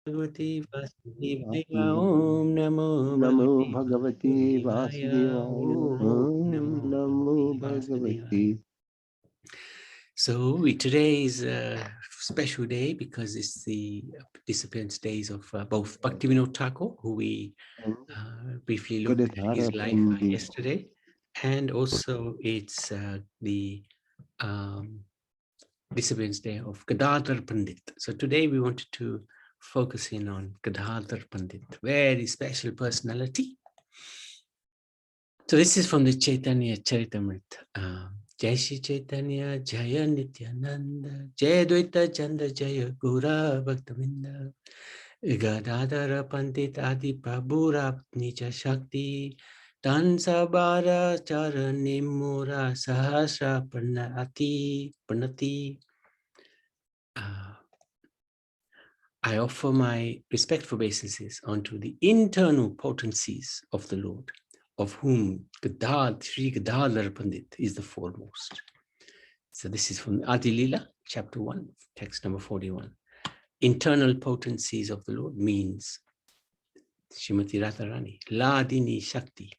Bhagavati Vasudevaya Om Namo Namo Bhagavati Bhagavati Vasudevaya Vasudevaya. Om Namo Namo Bhagavati Vasudevaya. Bhagavati. So today is a special day because it's the disciplines days of both Bhaktivinoda Thakur, who we briefly looked at his Gadadhar life Pandit. yesterday, and also it's the um, disciplines day of Gadadhar Pandit. So today we wanted to focus in on Gadadhar Pandit, very special personality. So this is from the Chaitanya Charitamrita. Jai Shri Chaitanya, Jaya Nityananda, Jaya Dvaita Chanda, Jaya Gura Bhaktavinda, Gadadhara Pandit Adi Prabhu Nija Shakti, Tansabara Charanimura Sahasra Pranati. I offer my respectful obeisances unto the internal potencies of the Lord, of whom Sri Gadadhar Pandit is the foremost. So this is from Adi Lila, chapter 1, text number 41. Internal potencies of the Lord means Srimati Radharani, Ladini Shakti,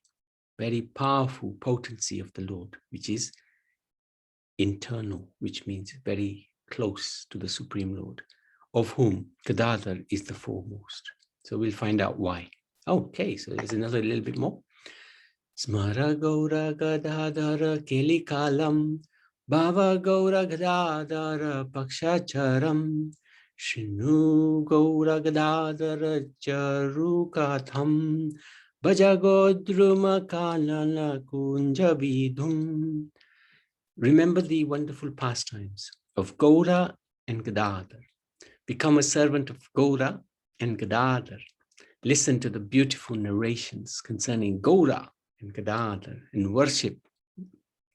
very powerful potency of the Lord, which is internal, which means very close to the Supreme Lord, of whom Gadadhar is the foremost. So we'll find out why. Okay, so there's another little bit more. Smara Gaura Gadadhara Kelikalam Bhava Gaura Gadadhara Pakshacharam Shinu Gaura Gadadhara Charukatham Bhajagodruma Kanana Kunjabidhum. Remember the wonderful pastimes of Gaura and Gadadhar. Become a servant of Gaura and Gadadhar. Listen to the beautiful narrations concerning Gaura and Gadadhar and worship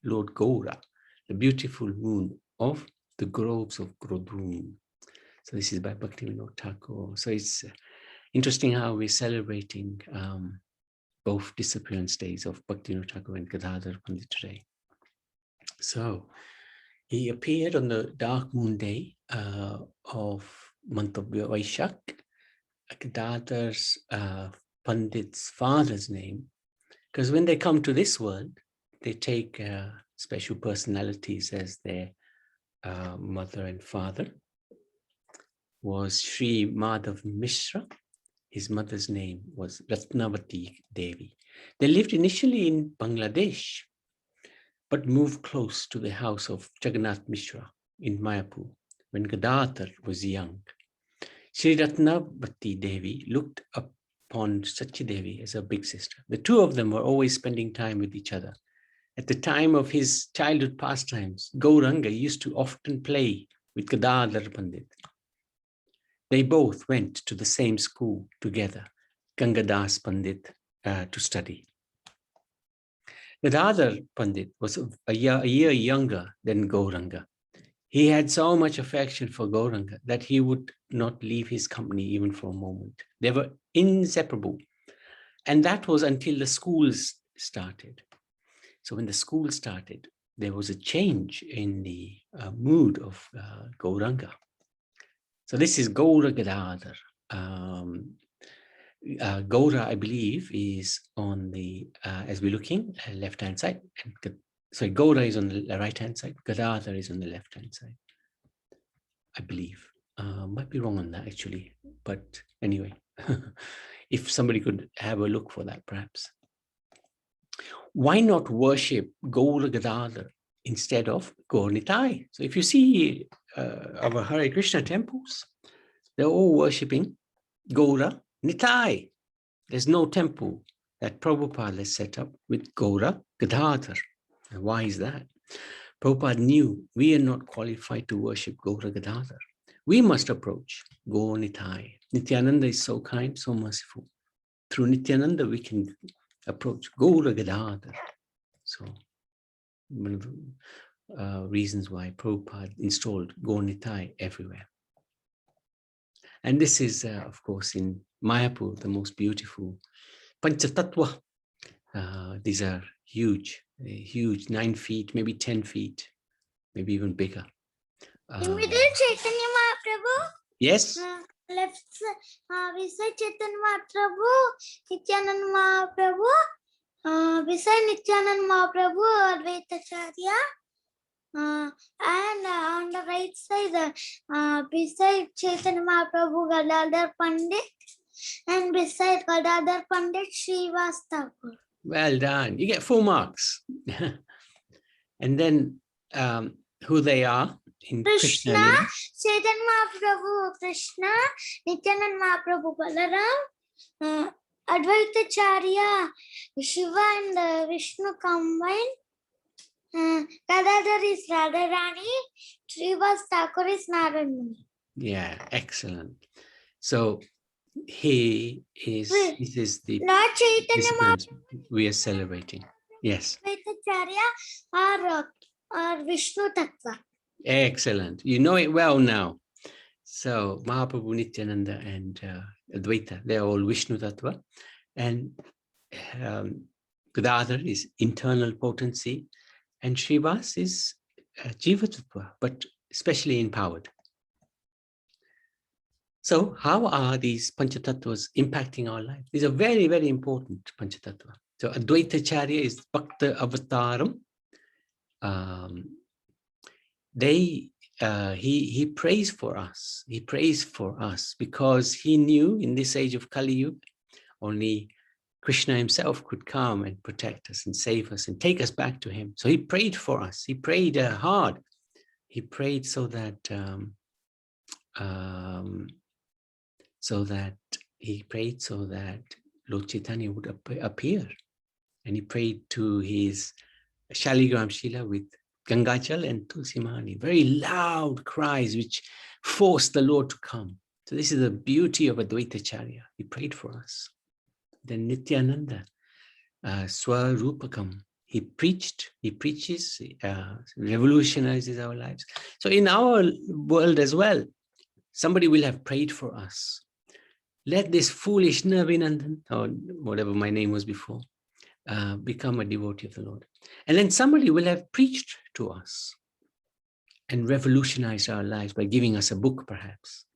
Lord Gaura, the beautiful moon of the groves of Grodrum. So this is by Bhaktivinoda Thakur. So it's interesting how we're celebrating both disappearance days of Bhaktivinoda Thakur and Gadadhar Pandit today. So he appeared on the dark moon day of month of Vaishak. Gadadhar's Pandit's father's name, because when they come to this world, they take special personalities as their mother and father. Was Sri Madhav Mishra. His mother's name was Ratnavati Devi. They lived initially in Bangladesh, but moved close to the house of Jagannath Mishra in Mayapur when Gadadhar was young. Sri Ratnavati Devi looked upon Sachidevi as her big sister. The two of them were always spending time with each other. At the time of his childhood pastimes, Gauranga used to often play with Gadadhar Pandit. They both went to the same school together, Gangadas Pandit, to study. Gadadhar Pandit was a year younger than Gauranga. He had so much affection for Gauranga that he would not leave his company even for a moment. They were inseparable. And that was until the schools started. So when the school started, there was a change in the mood of Gauranga. So this is Gaura Gadadhar. Gaura, I believe, is on the, as we're looking, left-hand side. Sorry, Gaura is on the right-hand side. Gadadhar is on the left-hand side, I believe. Might be wrong on that, actually. But anyway, if somebody could have a look for that, perhaps. Why not worship Gaura Gadadhar instead of Gaurnitai? So if you see our Hare Krishna temples, they're all worshipping Gaura Nitai. There's no temple that Prabhupada has set up with Gaura Gadadhar. And why is that? Prabhupada knew we are not qualified to worship Gaura Gadadhar. We must approach Gaur Nitai. Nityananda is so kind, so merciful. Through Nityananda, we can approach Gaura Gadadhar. So one of the reasons why Prabhupada installed Gaur Nitai everywhere. And this is, of course, in Mayapur, the most beautiful Panchatattva. These are huge, 9 feet, maybe 10 feet, maybe even bigger. Chaitanya Mahaprabhu? Yes. left beside Chaitanya Mahaprabhu, Nityananda Mahaprabhu, beside Nityananda Mahaprabhu, Advaitacharya, and on the right side, beside Chaitanya Mahaprabhu, Gadadhar Pandit, and beside Gadadhar Pandit, Srivas Thakur. Well done. You get 4 marks. And then who they are in Krishna Lila. Chaitanya Mahaprabhu, Krishna, Nityananda Mahaprabhu, Balaram, Advaitacharya, Shiva and Vishnu combined. Gadadhar is Radharani, Srivas Thakur is Narayana. Yeah, excellent. So this is the Lord Chaitanya Mahaprabhu we are celebrating. Yes. Advaitacharya or Vishnu Tattva. Excellent. You know it well now. So Mahaprabhu, Nityananda and Advaita, they're all Vishnu Tattva. And Gadadhar is internal potency. And Srivas is Jiva Tattva, but especially empowered. So how are these Panchatattwas impacting our life? These are very, very important Panchatattva. So Advaitacharya is Bhakta Avataram. He prays for us. He prays for us because he knew in this age of Kali Yuga, only Krishna himself could come and protect us and save us and take us back to him. So he prayed for us. He prayed hard. He prayed so that Lord Chaitanya would appear. And he prayed to his Shaligram Shila with Gangachal and Tulsi Mahani, very loud cries which forced the Lord to come. So this is the beauty of Advaitacharya. He prayed for us. Then Nityananda, Swarupakam, he preaches, revolutionizes our lives. So in our world as well, somebody will have prayed for us. Let this foolish Navinandan, or whatever my name was before, become a devotee of the Lord. And then somebody will have preached to us and revolutionized our lives by giving us a book, perhaps.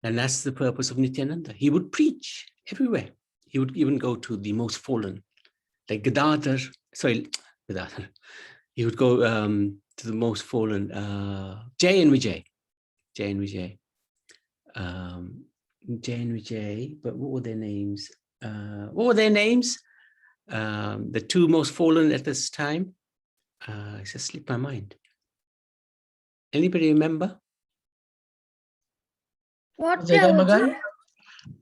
And that's the purpose of Nityananda. He would preach everywhere. He would even go to the most fallen, like Gadadhar. He would go to the most fallen, Jay and Vijay. But what were their names? The 2 most fallen at this time? It just slipped my mind. Anybody remember? What? Jagai Magai?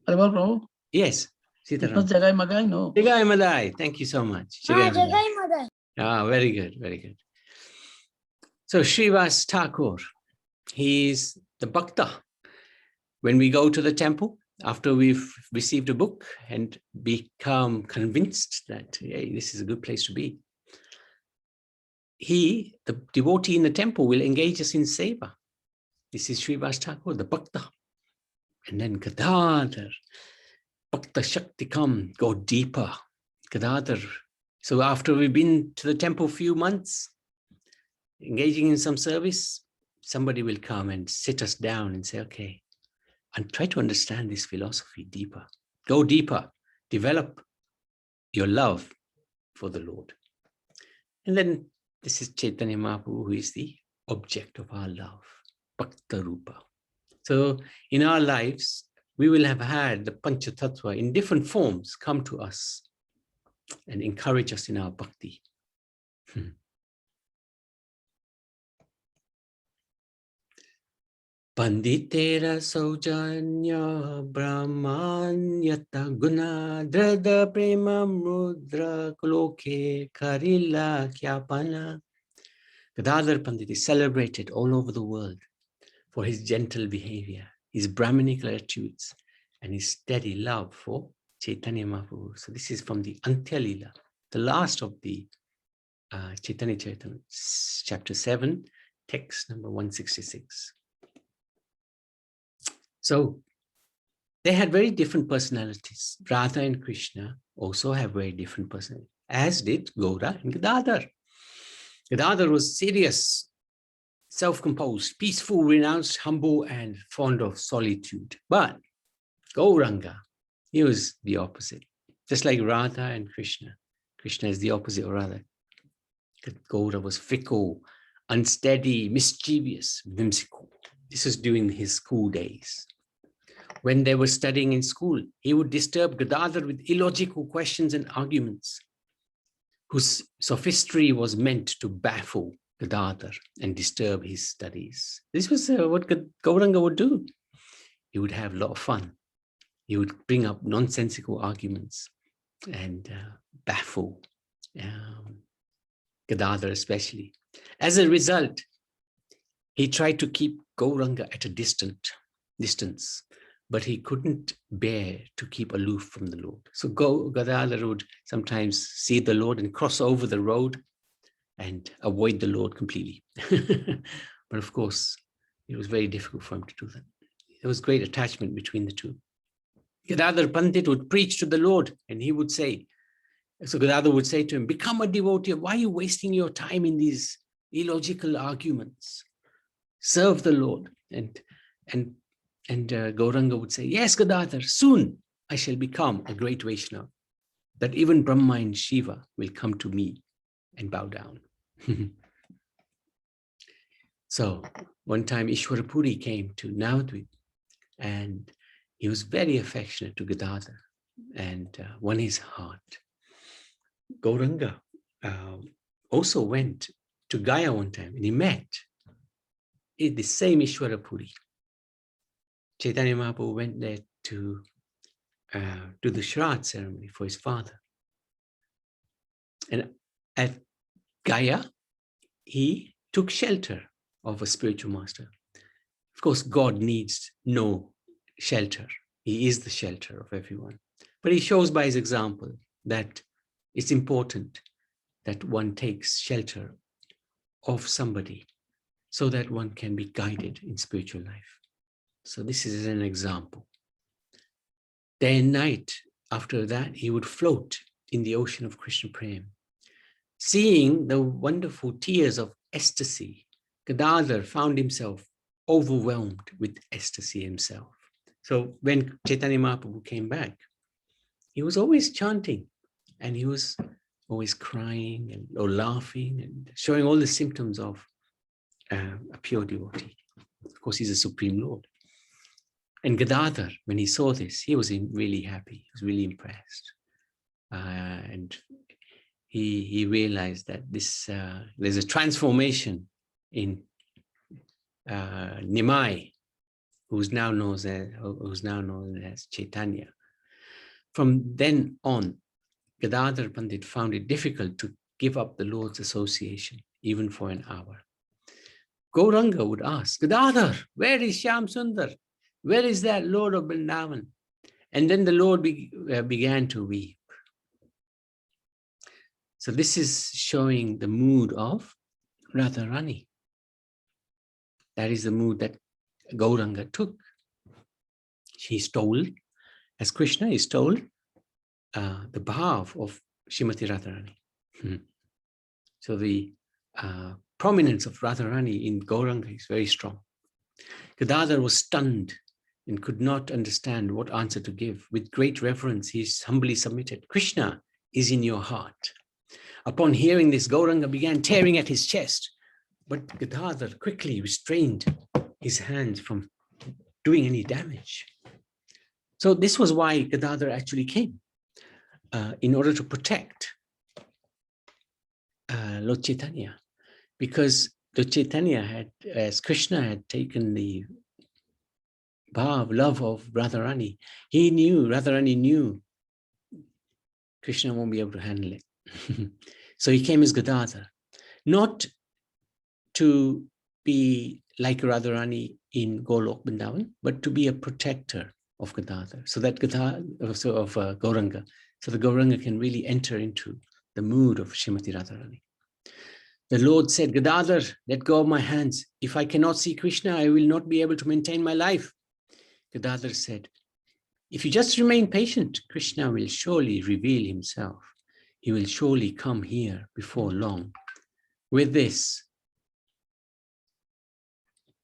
Haribol Prabhu? Yes. It was Jagai Magai, no? Jagai Madai. Thank you so much. Jagai Madai. Very good, very good. So Srivas Thakur, he is the Bhakta. When we go to the temple, after we've received a book and become convinced that, hey, this is a good place to be, he, the devotee in the temple, will engage us in seva. This is Srivas Thakur, the Bhakta. And then Gadadhar, Bhakta Shakti come, go deeper. Gadadhar. So after we've been to the temple a few months, engaging in some service, somebody will come and sit us down and say, okay, and try to understand this philosophy deeper. Go deeper. Develop your love for the Lord. And then this is Chaitanya Mahaprabhu, who is the object of our love, Bhakta Rupa. So in our lives, we will have had the Panchatattva in different forms come to us and encourage us in our bhakti. Panditera Saujanya Brahmanyata Guna Drada Prema Mudra Kaloke Karila Kyapana. Gadadhar Pandit is celebrated all over the world for his gentle behavior, his Brahminical attitudes, and his steady love for Chaitanya Mahaprabhu. So this is from the Antya Lila, the last of the Chaitanya Charitamrita, chapter 7, text number 166. So they had very different personalities. Radha and Krishna also have very different personalities, as did Gaura and Gadadhar. Gadadhar was serious self-composed, peaceful, renounced, humble, and fond of solitude. But Gauranga, he was the opposite. Just like Radha and Krishna. Krishna is the opposite of Radha. Gaura was fickle, unsteady, mischievous, whimsical. This was during his school days. When they were studying in school, he would disturb Gadadhar with illogical questions and arguments, whose sophistry was meant to baffle Gadadhar and disturb his studies. This was what Gauranga would do. He would have a lot of fun. He would bring up nonsensical arguments and baffle Gadadhar especially. As a result, he tried to keep Gauranga at a distance, but he couldn't bear to keep aloof from the Lord. So Gadadhar would sometimes see the Lord and cross over the road and avoid the Lord completely. But of course, it was very difficult for him to do that. There was great attachment between the two. Gadadhar Pandit would preach to the Lord, and he would say, so Gadadhar would say to him, become a devotee. Why are you wasting your time in these illogical arguments? Serve the Lord. And Gauranga would say, yes, Gadadhar, soon I shall become a great Vaishnava, that even Brahma and Shiva will come to me and bow down. So one time Ishwarapuri came to Navadvip, and he was very affectionate to Gadadhar and won his heart. Gauranga also went to Gaya one time, and he met the same Ishwarapuri. Chaitanya Mahaprabhu went there to do the Shraddh ceremony for his father. And at Gaya, he took shelter of a spiritual master. Of course, God needs no shelter. He is the shelter of everyone. But he shows by his example that it's important that one takes shelter of somebody so that one can be guided in spiritual life. So this is an example. Day and night, after that, he would float in the ocean of Krishna Prem. Seeing the wonderful tears of ecstasy, Gadadhar found himself overwhelmed with ecstasy himself. So when Chaitanya Mahaprabhu came back, he was always chanting, and he was always crying or laughing and showing all the symptoms of a pure devotee. Of course, he's a Supreme Lord. And Gadadhar, when he saw this, he was really happy. He was really impressed. And he realized that there's a transformation in Nimai, who's now known as Chaitanya. From then on, Gadadhar Pandit found it difficult to give up the Lord's association, even for an hour. Gauranga would ask, Gadadhar, where is Shyam Sundar? Where is that Lord of Vrindavan? And then the Lord began to weep. So this is showing the mood of Radharani. That is the mood that Gauranga took. He stole, as Krishna, he stole the bhav of Srimati Radharani. So the prominence of Radharani in Gauranga is very strong. Gadadhar was stunned and could not understand what answer to give. With great reverence, he humbly submitted, Krishna is in your heart. Upon hearing this, Gauranga began tearing at his chest, but Gadadhar quickly restrained his hands from doing any damage. So this was why Gadadhar actually came, in order to protect Lord Chaitanya, because Lord Chaitanya had, as Krishna had taken the bhav, love of Radharani, Radharani knew Krishna won't be able to handle it. So he came as Gadadhar, not to be like Radharani in Golok Vrindavan, but to be a protector of Gadadhar, so that Gauranga, so the Gauranga can really enter into the mood of Srimati Radharani. The Lord said, Gadadhar, let go of my hands. If I cannot see Krishna, I will not be able to maintain my life. Gadadhar said, if you just remain patient, Krishna will surely reveal himself. He will surely come here before long. With this,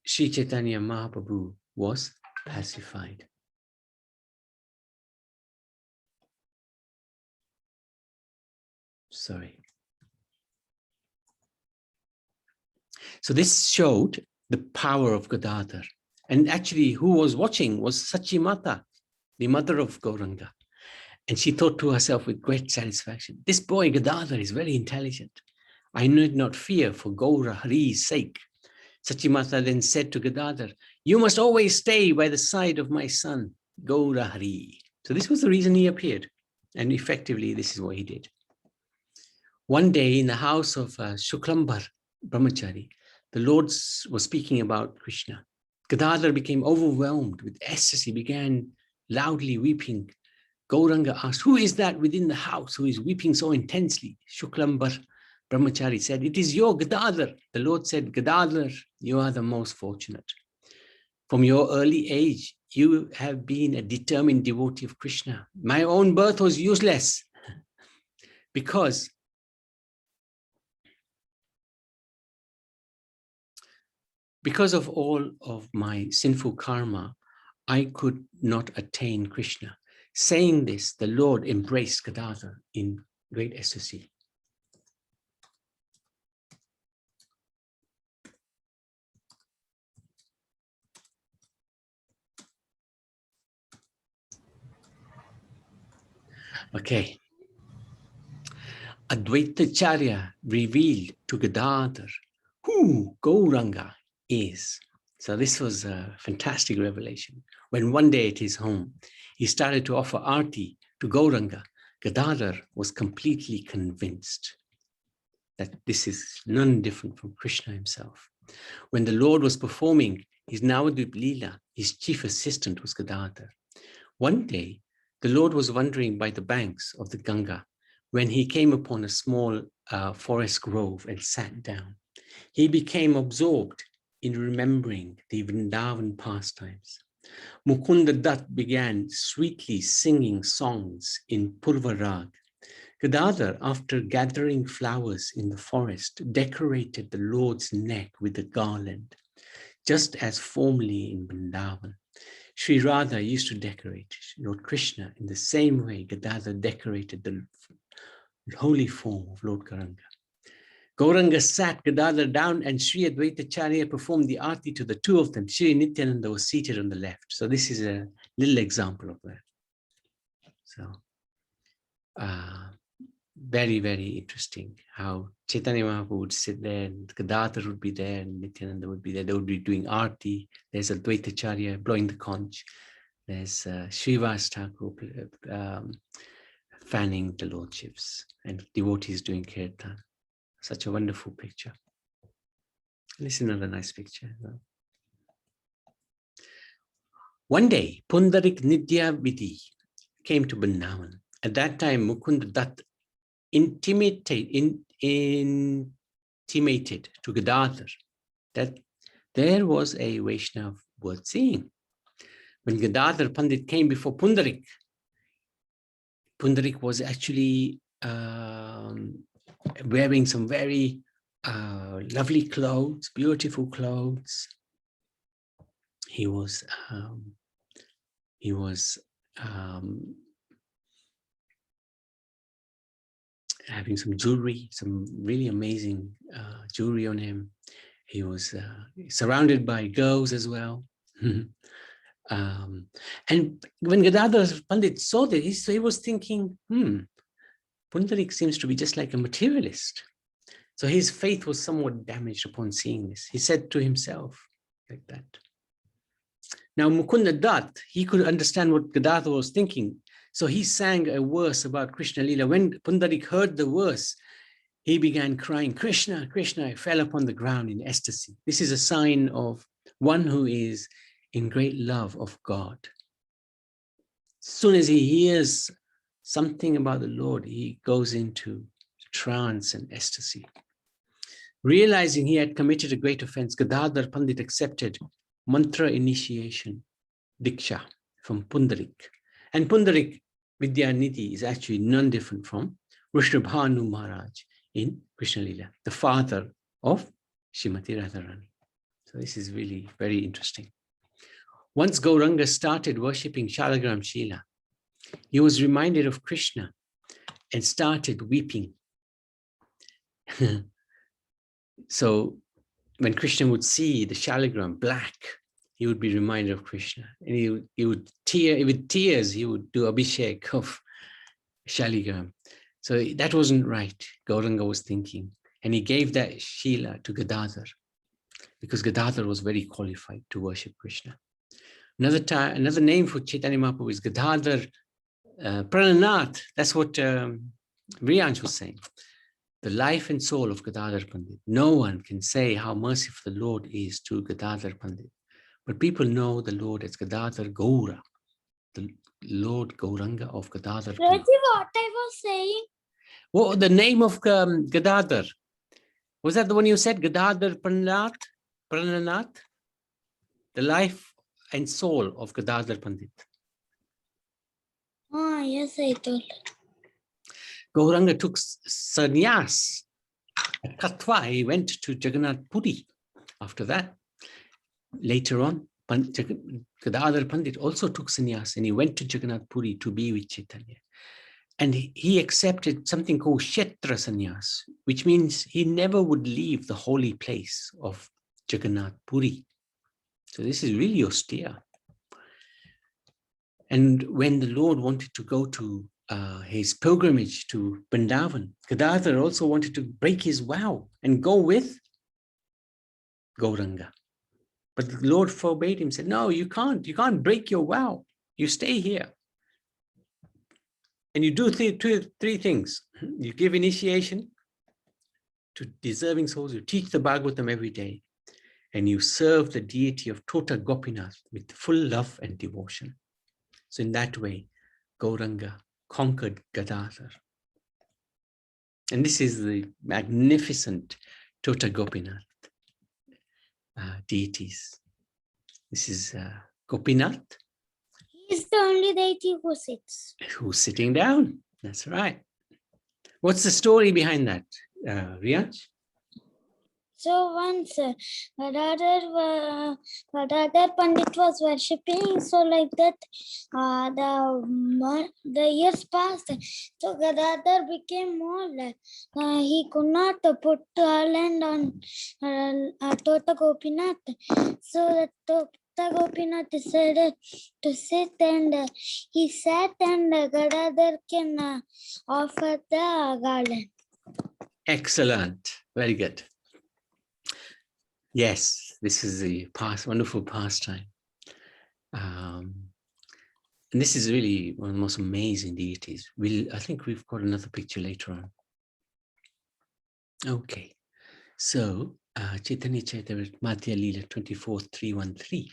Sri Chaitanya Mahaprabhu was pacified. Sorry. So this showed the power of Gadadhar. And actually, who was watching was Sachi Mata, the mother of Gauranga. And she thought to herself with great satisfaction, this boy Gadadhar is very intelligent. I need not fear for Gaura Hari's sake. Sachi Mata then said to Gadadhar, you must always stay by the side of my son, Gaura Hari. So this was the reason he appeared. And effectively, this is what he did. One day in the house of Shuklambar Brahmachari, the Lord was speaking about Krishna. Gadadhar became overwhelmed with ecstasy, began loudly weeping. Gauranga asked, who is that within the house who is weeping so intensely? Shuklambar Brahmachari said, it is your Gadadhar. The Lord said, Gadadhar, you are the most fortunate. From your early age, you have been a determined devotee of Krishna. My own birth was useless because of all of my sinful karma, I could not attain Krishna. Saying this, the Lord embraced Gadadhar in great ecstasy. Okay. Advaitacharya revealed to Gadadhar who Gauranga is. So this was a fantastic revelation. When one day at his home, he started to offer arti to Gauranga, Gadadhar was completely convinced that this is none different from Krishna himself. When the Lord was performing his Navadvip Leela, his chief assistant was Gadadhar. One day, the Lord was wandering by the banks of the Ganga when he came upon a small forest grove and sat down. He became absorbed in remembering the Vrindavan pastimes. Mukunda Dutt began sweetly singing songs in Purva Rag. Gadadhar, after gathering flowers in the forest, decorated the Lord's neck with a garland, just as formerly in Vrindavan. Sri Radha used to decorate Lord Krishna in the same way Gadadhar decorated the holy form of Lord Gauranga. Gauranga sat Gadadhar down and Sri Advaitacharya performed the arti to the two of them. Sri Nityananda was seated on the left. So this is a little example of that. So very, very interesting how Chaitanya Mahaprabhu would sit there and Gadadhar would be there and Nityananda would be there. They would be doing arti. There's Advaitacharya blowing the conch. There's Srivas Thakur fanning the lordships and devotees doing kirtan. Such a wonderful picture. This is another nice picture. One day, Pandarik Nidya Vidhi came to Vrindavan. At that time, Mukunda Dutt intimated to Gadadhar that there was a Vaishnav worth seeing. When Gadadhar Pandit came before Pandarik, Pandarik was actually wearing some very lovely clothes, beautiful clothes. He was having some jewelry, some really amazing jewelry on him. He was surrounded by girls as well. And when Gadadhar Pandit saw this, he was thinking, Pandarik seems to be just like a materialist. So his faith was somewhat damaged upon seeing this. He said to himself like that. Now Mukunda Dutt, he could understand what Gadadhar was thinking. So he sang a verse about Krishna Leela. When Pandarik heard the verse, he began crying, Krishna, Krishna. He fell upon the ground in ecstasy. This is a sign of one who is in great love of God. As soon as he hears something about the Lord, he goes into trance and ecstasy. Realizing he had committed a great offense, Gadadhar Pandit accepted mantra initiation, Diksha, from Pandarik. And Pandarik Vidyanidhi is actually none different from Vrishabhanu Maharaj in Krishna Leela, the father of Srimati Radharani. So this is really very interesting. Once Gauranga started worshipping Shalagram Shila, he was reminded of Krishna and started weeping. So when Krishna would see the Shalagram black, he would be reminded of Krishna. And he would with tears, he would do Abhishek of Shaligram. So that wasn't right, Gauranga was thinking. And he gave that Shila to Gadadhar, because Gadadhar was very qualified to worship Krishna. Another name for Chaitanya Mahaprabhu is Gadadhar Prananath. That's what Riyansh was saying. The life and soul of Gadadhar Pandit. No one can say how merciful the Lord is to Gadadhar Pandit. But people know the Lord as Gadadhar Gaura, the Lord Gauranga of Gadadhar Pandit. What I was saying? What the name of Gadadhar? Was that the one you said? Gadadhar Prananath? The life and soul of Gadadhar Pandit. Oh, yes, I told. Gauranga took sannyas at Katwa. He went to Jagannath Puri after that. Later on, Gadadhar Pandit also took sannyas and he went to Jagannath Puri to be with Chaitanya. And he accepted something called Kshetra sannyas, which means he never would leave the holy place of Jagannath Puri. So this is really austere. And when the Lord wanted to go to his pilgrimage to Vrindavan, Gadadhar also wanted to break his vow and go with Gauranga. But the Lord forbade him, said, no, you can't break your vow. You stay here. And you do three things. You give initiation to deserving souls, you teach the Bhagavatam every day, and you serve the deity of Tota Gopinath with full love and devotion. So in that way, Gauranga conquered Gadadhar. And this is the magnificent Tota Gopinath deities. This is Gopinath. He's the only deity who sits. Who's sitting down. That's right. What's the story behind that, Riyansh? So once Gadadhar Pandit was worshipping, so like that the years passed. So Gadadhar became more like he could not put land on Tota Gopinath. So that Tota Gopinath decided to sit, and he sat, and Gadadhar can offer the garland. Excellent. Very good. Yes, this is the wonderful pastime. And this is really one of the most amazing deities. I think we've got another picture later on. Okay, so Chaitanya Charitamrita Madhya Leela 24.313.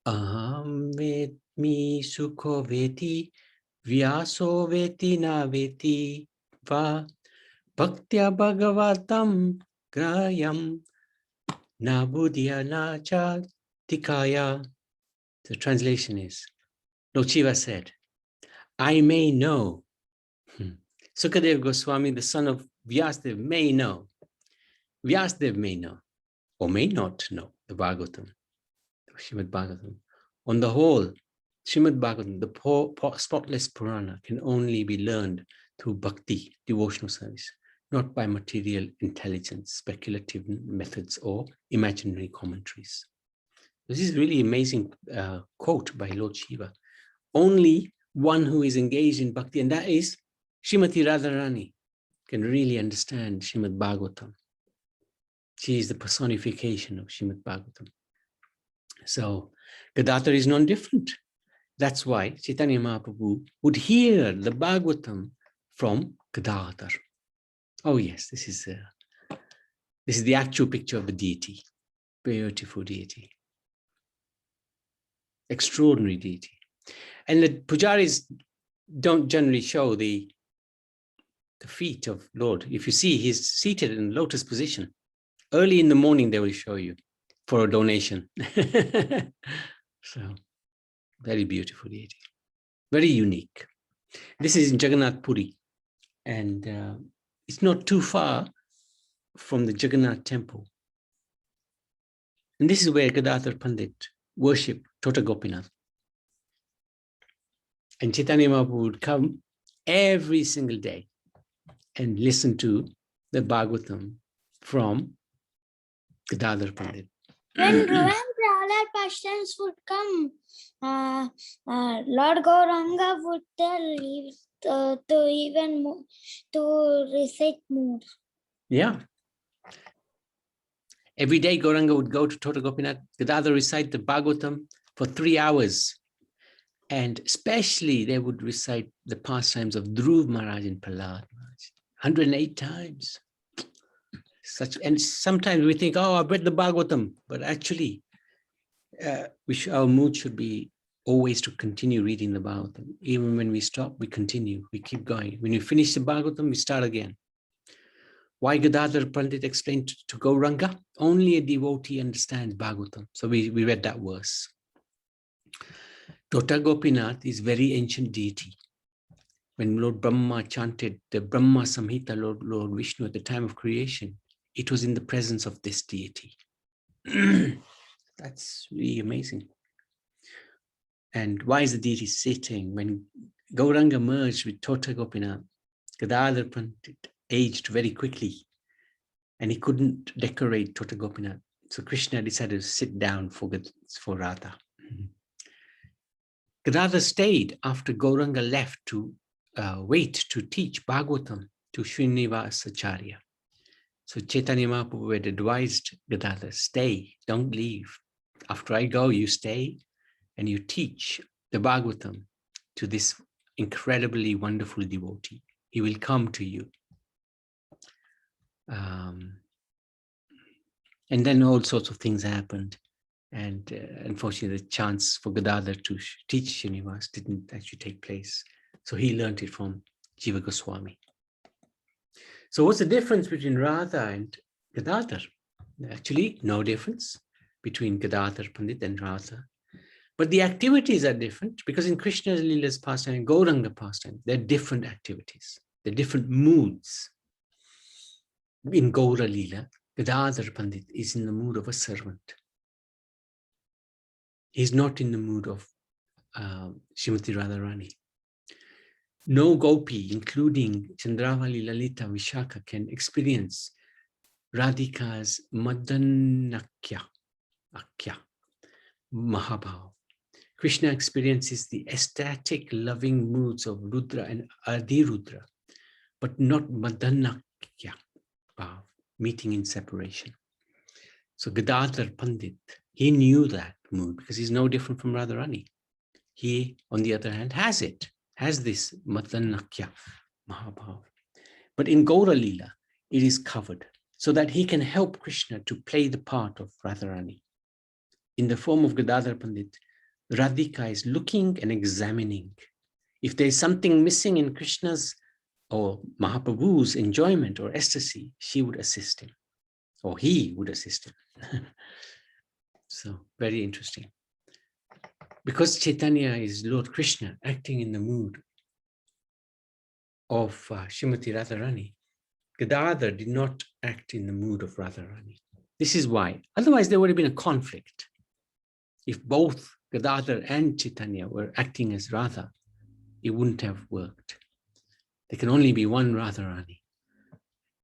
Aham vedmi sukho veti vyaso veti na veti va bhaktya bhagavatam grayam na buddhya na cha tikaya. The translation is, Lord Shiva said, I may know. Sukadev Goswami, the son of Vyasdev, may know. Vyasdev may know or may not know the Bhagavatam, the Srimad Bhagavatam. On the whole, Srimad Bhagavatam, the spotless Purana, can only be learned through bhakti, devotional service, not by material intelligence, speculative methods, or imaginary commentaries. This is really amazing quote by Lord Shiva. Only one who is engaged in bhakti, and that is Srimati Radharani, can really understand Srimad Bhagavatam. She is the personification of Srimad Bhagavatam. So Gadadhar is non-different. That's why Chaitanya Mahaprabhu would hear the Bhagavatam from Gadadhar. Oh yes, this is the actual picture of the deity. Beautiful deity. Extraordinary deity. And the pujaris don't generally show the feet of Lord. If you see, he's seated in lotus position. Early in the morning, they will show you for a donation. So, very beautiful deity. Very unique. This is in Jagannath Puri. And it's not too far from the Jagannath temple. And this is where Gadadhar Pandit worshipped Tota Gopinath. And Chaitanya Mahaprabhu would come every single day and listen to the Bhagavatam from Gadadhar Pandit. When other pastimes would come, Lord Gauranga would tell to recite more. Yeah. Every day Gauranga would go to Tota Gopinath, Gadadhar recite the Bhagavatam for 3 hours. And especially they would recite the pastimes of Dhruv Maharaj and Prahlad Maharaj 108 times. And sometimes we think, oh, I've read the Bhagavatam, but actually our mood should be always to continue reading the Bhagavatam. Even when we stop, we continue, we keep going. When you finish the Bhagavatam, we start again. Why Gadadhar Pandit explained to Gauranga? Only a devotee understands Bhagavatam. So we read that verse. Tota Gopinath is very ancient deity. When Lord Brahma chanted the Brahma Samhita, Lord Vishnu at the time of creation, it was in the presence of this deity. That's really amazing. And why is the deity sitting? When Gauranga merged with Tota Gopinath, Gadadhar Pandit aged very quickly and he couldn't decorate Tota Gopinath. So Krishna decided to sit down for Radha. Gadadhar stayed after Gauranga left to wait to teach Bhagavatam to Srinivasacharya. So Chaitanya Mahaprabhu had advised Gadadhar, stay, don't leave. After I go, you stay and you teach the Bhagavatam to this incredibly wonderful devotee. He will come to you. And then all sorts of things happened. And unfortunately, the chance for Gadadhar to teach Srinivas didn't actually take place. So he learned it from Jiva Goswami. So what's the difference between Radha and Gadadhar? Actually, no difference between Gadadhar Pandit and Radha. But the activities are different because in Krishna's Leela's pastime and Gauranga pastime, there are different activities. There are different moods. In Gaura Leela, Gadadhar Pandit is in the mood of a servant. He's not in the mood of Srimati Radharani. No gopi, including Chandravali, Lalita, Vishaka, can experience Radhika's Madanakya, Mahabhav. Krishna experiences the ecstatic, loving moods of Rudra and Adhirudra, but not Madanakya Bhav, meeting in separation. So Gadadhar Pandit, he knew that mood because he's no different from Radharani. He, on the other hand, has this Madanakya Mahabhav. But in Gaura Leela, it is covered so that he can help Krishna to play the part of Radharani. In the form of Gadadhar Pandit, Radhika is looking and examining. If there is something missing in Krishna's or Mahaprabhu's enjoyment or ecstasy, she would assist him, or he would assist him. So, very interesting. Because Chaitanya is Lord Krishna acting in the mood of Srimati Radharani, Gadadhar did not act in the mood of Radharani. This is why. Otherwise, there would have been a conflict. If both Gadadhar and Chaitanya were acting as Radha, it wouldn't have worked. There can only be one Radharani.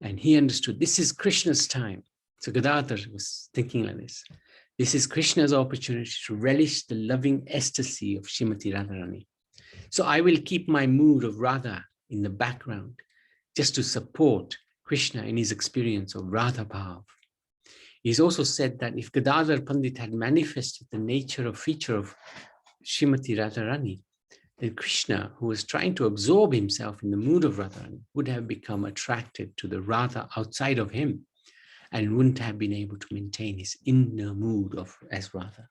And he understood this is Krishna's time. So Gadadhar was thinking like this. This is Krishna's opportunity to relish the loving ecstasy of Srimati Radharani. So I will keep my mood of Radha in the background just to support Krishna in his experience of Radha Bhav. He's also said that if Gadadhar Pandit had manifested the nature or feature of Srimati Radharani, then Krishna, who was trying to absorb himself in the mood of Radharani, would have become attracted to the Radha outside of him and wouldn't have been able to maintain his inner mood as Radha.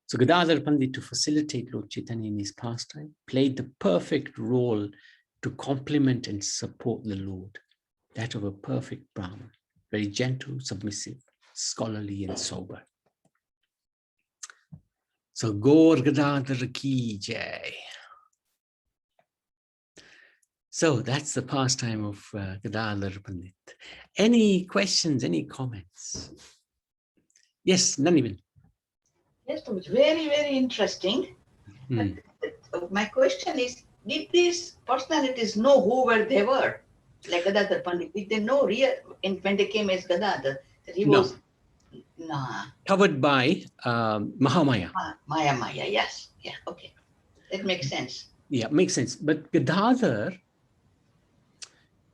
So Gadadhar Pandit, to facilitate Lord Chaitanya in his pastime, played the perfect role to complement and support the Lord, that of a perfect Brahman, very gentle, submissive, scholarly, and sober. So Gaur Gadadhar ki jai. So that's the pastime of Gadadhar Pandit. Any questions, any comments? Yes, Nanivel. Yes, it was very, very interesting. Hmm. But my question is, did these personalities know who they were? Like Gadadhar Pandit, did they know when they came as Gadadhar that he No. was nah, Covered by Mahamaya. Maya? Yes, yeah, okay, that makes sense. Yeah, makes sense. But Gadadhar,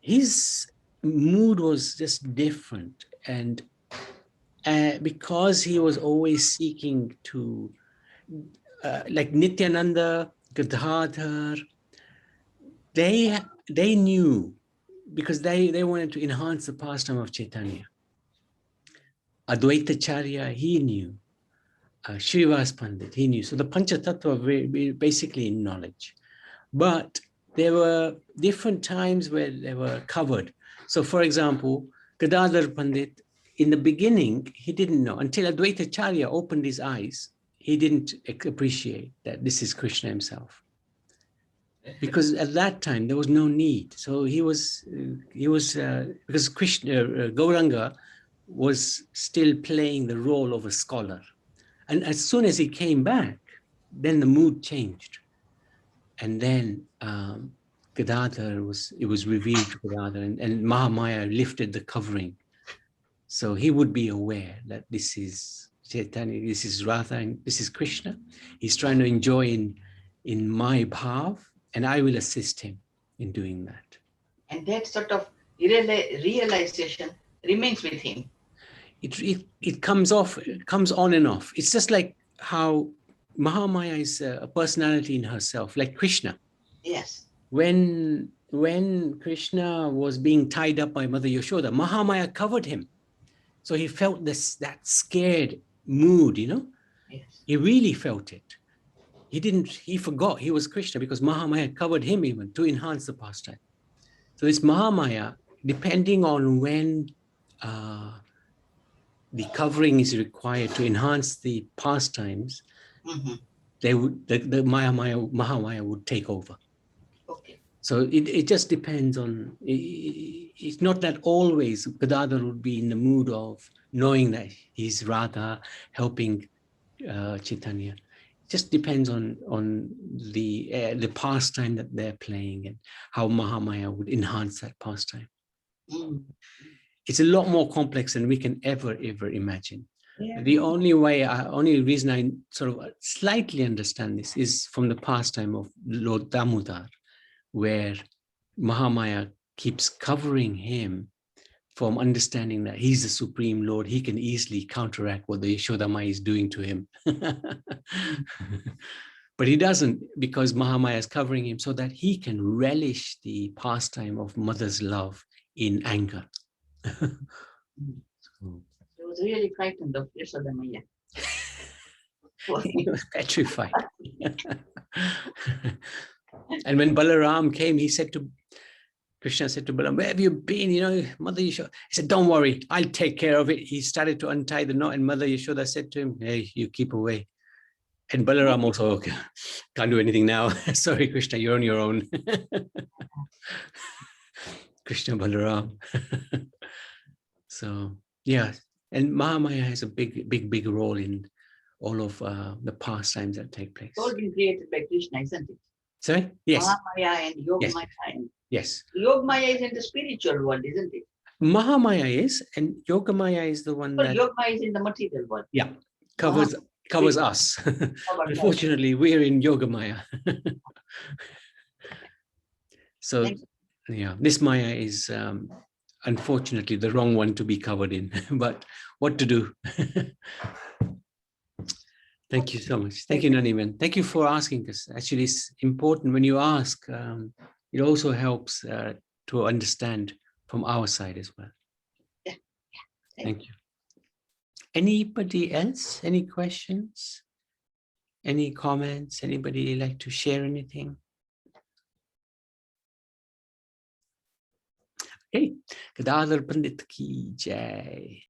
his mood was just different. And because he was always seeking to, like Nityananda, Gadadhar, they knew, because they wanted to enhance the pastime of Chaitanya. Advaitacharya, he knew. Srivas Pandit, he knew. So the Panchatattva were basically in knowledge. But there were different times where they were covered. So for example, Gadadhar Pandit, in the beginning, he didn't know. Until Advaitacharya opened his eyes, he didn't appreciate that this is Krishna himself. Because at that time, there was no need. So he was because Krishna, Gauranga was still playing the role of a scholar. And as soon as he came back, then the mood changed. And then Gadadhar it was revealed to Gadadhar, and Mahamaya lifted the covering. So he would be aware that this is Chaitanya, this is Radha, and this is Krishna. He's trying to enjoy in my bhav, and I will assist him in doing that. And that sort of realization remains with him. It comes on and off. It's just like how Mahamaya is a personality in herself, like Krishna. Yes. When Krishna was being tied up by Mother Yashoda, Mahamaya covered him. So he felt that scared mood, you know? Yes. He really felt it. He forgot he was Krishna because Mahamaya covered him even to enhance the pastime. So this Mahamaya, depending on when the covering is required to enhance the pastimes, the Mahamaya would take over. Okay. So it just depends on, it's not that always Gadadhar would be in the mood of knowing that he's Radha helping Chaitanya. It just depends on the pastime that they're playing and how Mahamaya would enhance that pastime. It's a lot more complex than we can ever imagine. Yeah. The only reason I sort of slightly understand this is from the pastime of Lord Damodar, where Mahamaya keeps covering him from understanding that he's the Supreme Lord. He can easily counteract what the Yashodamai is doing to him. But he doesn't, because Mahamaya is covering him so that he can relish the pastime of mother's love in anger. He was really frightened of Yashodamaya. He was petrified. And when Balaram came, Krishna said to Balaram, "Where have you been? You know, Mother Yashoda." He said, "Don't worry, I'll take care of it." He started to untie the knot, and Mother Yashoda said to him, "Hey, you keep away." And Balaram also, "Okay, can't do anything now. Sorry, Krishna, you're on your own." Krishna Balaram. So, yeah. And Mahamaya has a big role in all of the pastimes that take place. It's all been created by Krishna, isn't it? Sorry? Yes. Mahamaya and Yogamaya. Yes. Yogamaya is in the spiritual world, isn't it? Mahamaya is, and Yogamaya is the one that... Yogamaya is in the material world. Yeah, covers us. Unfortunately, we're in Yogamaya. So, yeah, this Maya is unfortunately the wrong one to be covered in, but what to do? Thank you so much. Thank you, Naniman. Thank you for asking us. Actually, it's important when you ask. It also helps to understand from our side as well. Yeah. Thank you. Anybody else? Any questions? Any comments? Anybody like to share anything? Okay. Gadadhar Pandit ki jai.